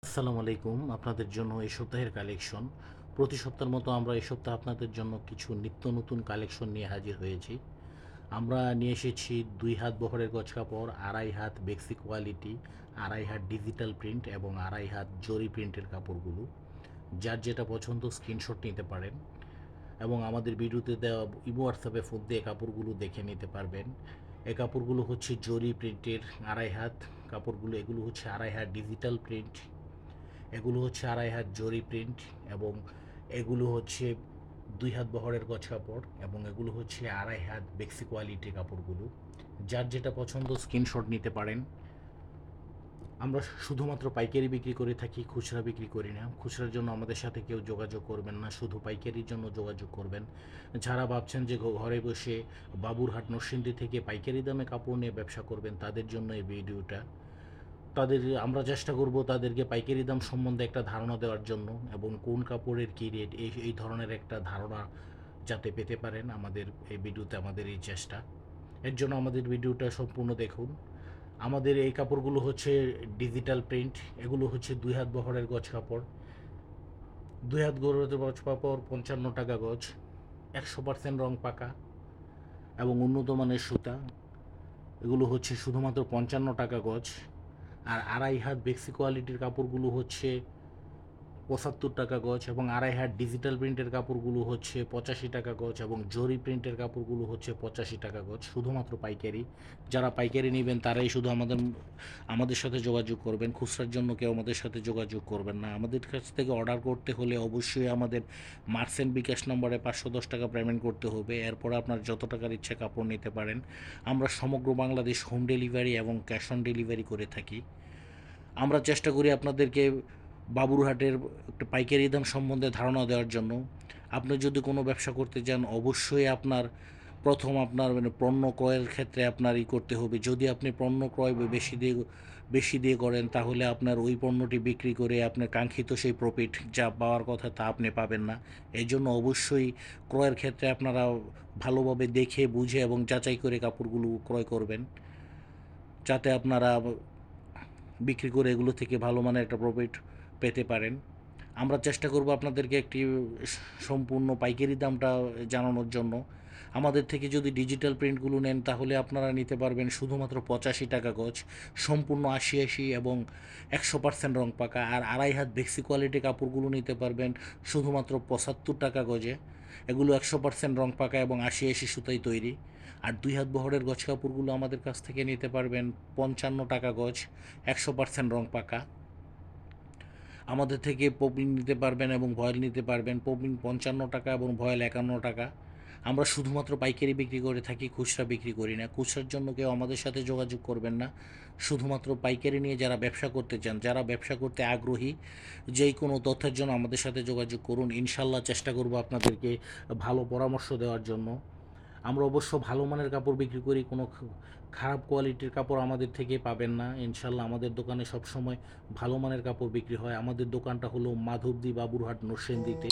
আসসালামু আলাইকুম। আপনাদের জন্য এই সপ্তাহের কালেকশন। প্রতি সপ্তাহের মতো আমরা এই সপ্তাহে আপনাদের জন্য কিছু নিত্য নতুন কালেকশন নিয়ে হাজির হয়েছি। আমরা নিয়ে এসেছি ২ হাত বহরের গজ কাপড়, ২.৫ হাত বেক্সি কোয়ালিটি, ২.৫ হাত ডিজিটাল প্রিন্ট এবং ২.৫ হাত জরি প্রিন্টের কাপড়গুলো। যার যেটা পছন্দ স্ক্রিনশট নিতে পারেন এবং আমাদের ভিডিওতে দেওয়া ইমো হোয়াটসঅ্যাপে ফোন দিয়ে কাপড়গুলো দেখে নিতে পারবেন। এই কাপড়গুলো হচ্ছে জরি প্রিন্টের ২.৫ হাত কাপড়গুলো, এগুলো হচ্ছে ২.৫ হাত ডিজিটাল প্রিন্ট, এগুলো হচ্ছে ২.৫ হাত জরি প্রিন্ট এবং এগুলো হচ্ছে ২ হাত বহরের গজ কাপড় এবং এগুলো হচ্ছে ২.৫ হাত বেক্সি কোয়ালিটির কাপড়গুলো। যার যেটা পছন্দ স্ক্রিনশট নিতে পারেন। আমরা শুধুমাত্র পাইকারি বিক্রি করে থাকি, খুচরা বিক্রি করি না। খুচরার জন্য আমাদের সাথে কেউ যোগাযোগ করবেন না, শুধু পাইকারির জন্য যোগাযোগ করবেন। যারা ভাবছেন যে ঘরে বসে বাবুরহাট নরসিংদী থেকে পাইকারি দামে কাপড় নিয়ে ব্যবসা করবেন, তাদের জন্য এই ভিডিওটা। আমরা চেষ্টা করব তাদেরকে পাইকারি দাম সম্বন্ধে একটা ধারণা দেওয়ার জন্য এবং কোন কাপড়ের কী রেট এই ধরনের একটা ধারণা যাতে পেতে পারেন। আমাদের এই ভিডিওতে আমাদের এই চেষ্টা, এর জন্য আমাদের ভিডিওটা সম্পূর্ণ দেখুন। আমাদের এই কাপড়গুলো হচ্ছে ডিজিটাল প্রিন্ট, এগুলো হচ্ছে ২ হাত বহরের গজ কাপড়। ২ হাত গজ কাপড় ৫৫ টাকা গজ, ১০০% রং পাকা এবং উন্নত মানের সুতা। এগুলো হচ্ছে শুধুমাত্র ৫৫ টাকা গজ। আর ২.৫ হাত বেক্সি কোয়ালিটির কাপড়গুলো হচ্ছে ৭৫ টাকা গজ এবং ২.৫ হাত ডিজিটাল প্রিন্টের কাপড়গুলো হচ্ছে ৮৫ টাকা গজ এবং জরি প্রিন্টের কাপড়গুলো হচ্ছে ৮৫ টাকা গজ। শুধুমাত্র পাইকারি, যারা পাইকারি নেবেন তারাই শুধু আমাদের সাথে যোগাযোগ করবেন। খুচরার জন্য কেউ আমাদের সাথে যোগাযোগ করবেন না। আমাদের কাছ থেকে অর্ডার করতে হলে অবশ্যই আমাদের মার্চেন্ট বিকাশ নম্বরে ৫১০ টাকা পেমেন্ট করতে হবে। এরপর আপনার যত টাকার ইচ্ছে কাপড় নিতে পারেন। আমরা সমগ্র বাংলাদেশ হোম ডেলিভারি এবং ক্যাশ অন ডেলিভারি করে থাকি। আমরা চেষ্টা করি আপনাদেরকে বাবুরহাটের একটা পাইকারি দাম সম্বন্ধে ধারণা দেওয়ার জন্য। আপনি যদি কোনো ব্যবসা করতে চান, অবশ্যই আপনার পণ্য ক্রয়ের ক্ষেত্রে আপনার করতে হবে। যদি আপনি পণ্য ক্রয় বেশি দিয়ে করেন, তাহলে আপনার ওই পণ্যটি বিক্রি করে আপনার কাঙ্ক্ষিত সেই প্রফিট যা পাওয়ার কথা তা আপনি পাবেন না। এই জন্য অবশ্যই ক্রয়ের ক্ষেত্রে আপনারা ভালোভাবে দেখে বুঝে এবং যাচাই করে কাপড়গুলো ক্রয় করবেন, যাতে আপনারা বিক্রি করে এগুলো থেকে ভালো মানের একটা প্রফিট পেতে পারেন। আমরা চেষ্টা করব আপনাদেরকে একটি সম্পূর্ণ পাইকারি দামটা জানানোর জন্য। আমাদের থেকে যদি ডিজিটাল প্রিন্টগুলো নেন, তাহলে আপনারা নিতে পারবেন শুধুমাত্র ৮৫ টাকা গজ, সম্পূর্ণ ৮০ এবং ১০০% রং পাকা। আর ২.৫ হাত বেক্সি কোয়ালিটি কাপড়গুলো নিতে পারবেন শুধুমাত্র ৭৫ টাকা গজে। এগুলো ১০০% রং পাকা এবং ৮০ সুতায় তৈরি। আর ২ হাত বহরের গজ কাপড়গুলো আমাদের কাছ থেকে নিতে পারবেন ৫৫ টাকা গজ, ১০০% রং পাকা। আমাদের থেকে পপিন নিতে পারবেন এবং ভয়েল নিতে পারবেন। পপিন ৫৫ টাকা এবং ভয়েল ৫১ টাকা। আমরা শুধুমাত্র পাইকারি বিক্রি করে থাকি, খুচরা বিক্রি করি না। খুচরার জন্য কেউ আমাদের সাথে যোগাযোগ করবেন না। শুধুমাত্র পাইকারি নিয়ে যারা ব্যবসা করতে চান, যারা ব্যবসা করতে আগ্রহী, যেই কোনো তথ্যের জন্য আমাদের সাথে যোগাযোগ করুন। ইনশাল্লাহ চেষ্টা করব আপনাদেরকে ভালো পরামর্শ দেওয়ার জন্য। আমরা অবশ্য ভালো মানের কাপড় বিক্রি করি, কোনো খারাপ কোয়ালিটির কাপড় আমাদের থেকে পাবেন না। ইনশাল্লাহ আমাদের দোকানে সবসময় ভালো মানের কাপড় বিক্রি হয়। আমাদের দোকানটা হলো মাধবদী বাবুরহাট নরসিংদীতে।